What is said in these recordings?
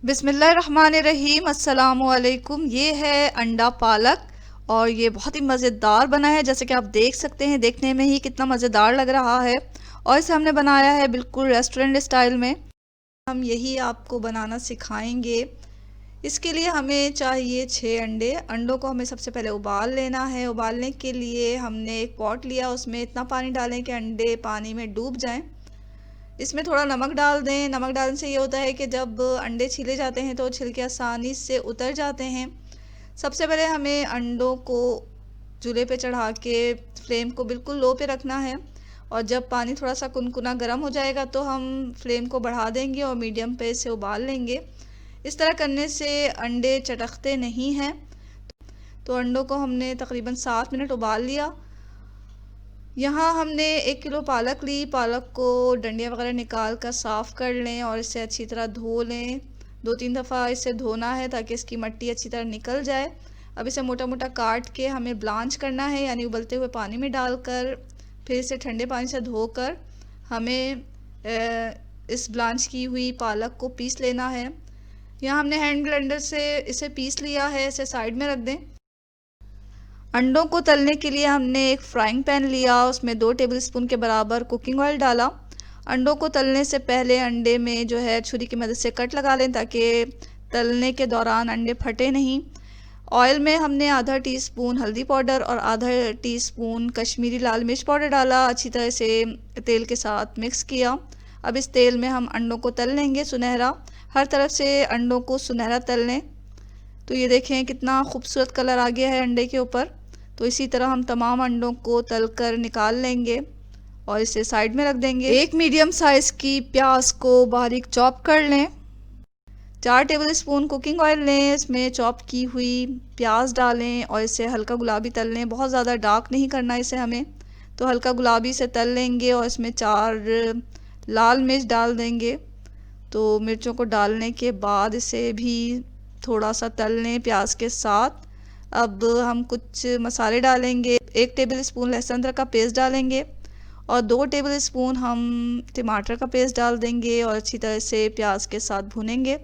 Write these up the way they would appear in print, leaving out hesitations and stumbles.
बिस्मिल्लाहिर्रहमानिर्रहीम। अस्सलामुअलैकुम। ये है अंडा पालक और ये बहुत ही मज़ेदार बना है। जैसे कि आप देख सकते हैं, देखने में ही कितना मज़ेदार लग रहा है। और इसे हमने बनाया है बिल्कुल रेस्टोरेंट स्टाइल में। हम यही आपको बनाना सिखाएंगे। इसके लिए हमें चाहिए 6 अंडे। अंडों को हमें सबसे पहले उबाल लेना है। उबालने के लिए हमने एक पॉट लिया, उसमें इतना पानी डालें कि अंडे पानी में डूब जाएं। इसमें थोड़ा नमक डाल दें। नमक डालने से ये होता है कि जब अंडे छीले जाते हैं तो छिलके आसानी से उतर जाते हैं। सबसे पहले हमें अंडों को चूल्हे पे चढ़ा के फ्लेम को बिल्कुल लो पे रखना है। और जब पानी थोड़ा सा कुनकुना गर्म हो जाएगा तो हम फ्लेम को बढ़ा देंगे और मीडियम पे इसे उबाल लेंगे। इस तरह करने से अंडे चटकते नहीं हैं। तो अंडों को हमने तकरीबन 7 मिनट उबाल लिया। यहाँ हमने 1 किलो पालक ली। पालक को डंडियाँ वगैरह निकाल कर साफ़ कर लें और इसे अच्छी तरह धो लें। 2-3 दफ़ा इसे धोना है ताकि इसकी मिट्टी अच्छी तरह निकल जाए। अब इसे मोटा मोटा काट के हमें ब्लांच करना है, यानी उबलते हुए पानी में डालकर फिर इसे ठंडे पानी से धोकर हमें इस ब्लांच की हुई पालक को पीस लेना है। यहाँ हमने हैंड ब्लेंडर से इसे पीस लिया है। इसे साइड में रख दें। अंडों को तलने के लिए हमने एक फ्राइंग पैन लिया, उसमें 2 टेबलस्पून के बराबर कुकिंग ऑयल डाला। अंडों को तलने से पहले अंडे में जो है छुरी की मदद से कट लगा लें ताकि तलने के दौरान अंडे फटे नहीं। ऑयल में हमने आधा टीस्पून हल्दी पाउडर और आधा टीस्पून कश्मीरी लाल मिर्च पाउडर डाला। अच्छी तरह से तेल के साथ मिक्स किया। अब इस तेल में हम अंडों को तल लेंगे सुनहरा। हर तरफ से अंडों को सुनहरा तल लें। तो ये देखें कितना खूबसूरत कलर आ गया है अंडे के ऊपर। तो इसी तरह हम तमाम अंडों को तलकर निकाल लेंगे और इसे साइड में रख देंगे। एक मीडियम साइज़ की प्याज को बारीक चॉप कर लें। 4 टेबलस्पून कुकिंग ऑयल लें, इसमें चॉप की हुई प्याज डालें और इसे हल्का गुलाबी तल लें। बहुत ज़्यादा डार्क नहीं करना इसे हमें, तो हल्का गुलाबी से तल लेंगे और इसमें 4 लाल मिर्च डाल देंगे। तो मिर्चों को डालने के बाद इसे भी थोड़ा सा तल लें प्याज के साथ। अब हम कुछ मसाले डालेंगे। 1 टेबलस्पून लहसुन अदरक का पेस्ट डालेंगे और 2 टेबलस्पून हम टमाटर का पेस्ट डाल देंगे और अच्छी तरह से प्याज के साथ भूनेंगे।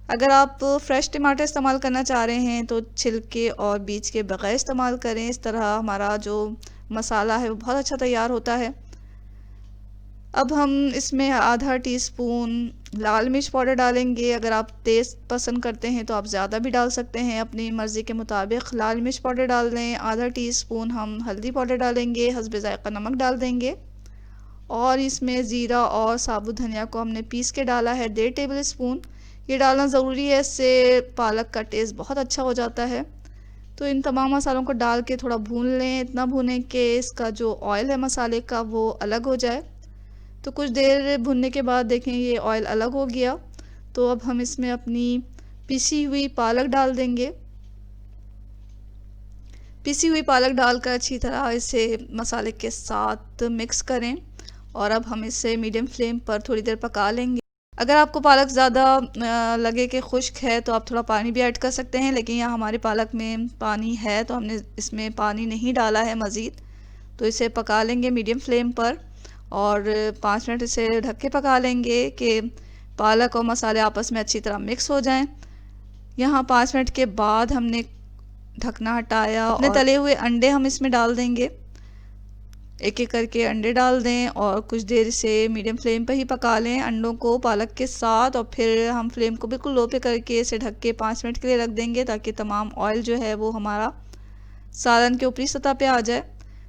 अगर आप फ्रेश टमाटर इस्तेमाल करना चाह रहे हैं तो छिलके और बीज के बगैर इस्तेमाल करें। इस तरह हमारा जो मसाला है वो बहुत अच्छा तैयार होता है। अब हम इसमें आधा टीस्पून लाल मिर्च पाउडर डालेंगे। अगर आप तेज़ पसंद करते हैं तो आप ज़्यादा भी डाल सकते हैं, अपनी मर्ज़ी के मुताबिक लाल मिर्च पाउडर डाल दें। आधा टीस्पून हम हल्दी पाउडर डालेंगे। हस्बे ज़ायक़ा नमक डाल देंगे और इसमें ज़ीरा और साबुत धनिया को हमने पीस के डाला है 1.5 टेबलस्पून। ये डालना ज़रूरी है, इससे पालक का टेस्ट बहुत अच्छा हो जाता है। तो इन तमाम मसालों को डाल के थोड़ा भून लें। इतना भूनें कि इसका जो ऑयल है मसाले का वो अलग हो जाए। तो कुछ देर भुनने के बाद देखें ये ऑयल अलग हो गया। तो अब हम इसमें अपनी पिसी हुई पालक डाल देंगे। पिसी हुई पालक डालकर अच्छी तरह इसे मसाले के साथ मिक्स करें और अब हम इसे मीडियम फ्लेम पर थोड़ी देर पका लेंगे। अगर आपको पालक ज़्यादा लगे कि खुश्क है तो आप थोड़ा पानी भी ऐड कर सकते हैं, लेकिन यहाँ हमारी पालक में पानी है तो हमने इसमें पानी नहीं डाला है मज़ीद। तो इसे पका लेंगे मीडियम फ्लेम पर और 5 मिनट इसे ढक के पका लेंगे कि पालक और मसाले आपस में अच्छी तरह मिक्स हो जाएं। यहाँ 5 मिनट के बाद हमने ढकना हटाया। अपने तले हुए अंडे हम इसमें डाल देंगे। एक एक करके अंडे डाल दें और कुछ देर से मीडियम फ्लेम पर ही पका लें अंडों को पालक के साथ। और फिर हम फ्लेम को बिल्कुल लो पे करके इसे ढक के 5 मिनट के लिए रख देंगे ताकि तमाम ऑयल जो है वो हमारा सालन के ऊपरी सतह पे आ जाए।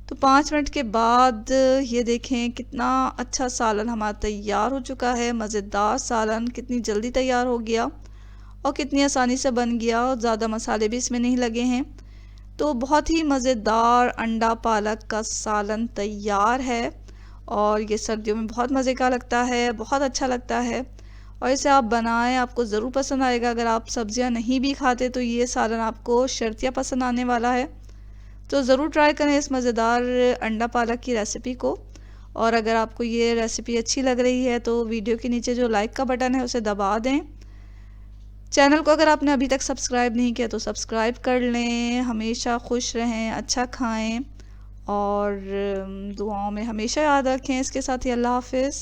तो 5 मिनट के बाद ये देखें कितना अच्छा सालन हमारा तैयार हो चुका है। मज़ेदार सालन कितनी जल्दी तैयार हो गया और कितनी आसानी से बन गया और ज़्यादा मसाले भी इसमें नहीं लगे हैं। तो बहुत ही मज़ेदार अंडा पालक का सालन तैयार है और ये सर्दियों में बहुत मज़े का लगता है, बहुत अच्छा लगता है। और इसे आप बनाएं, आपको ज़रूर पसंद आएगा। अगर आप सब्ज़ियां नहीं भी खाते तो ये सालन आपको शर्तिया पसंद आने वाला है। तो ज़रूर ट्राई करें इस मज़ेदार अंडा पालक की रेसिपी को। और अगर आपको ये रेसिपी अच्छी लग रही है तो वीडियो के नीचे जो लाइक का बटन है उसे दबा दें। चैनल को अगर आपने अभी तक सब्सक्राइब नहीं किया तो सब्सक्राइब कर लें। हमेशा खुश रहें, अच्छा खाएं और दुआओं में हमेशा याद रखें। इसके साथ ही अल्लाह हाफ़िज़।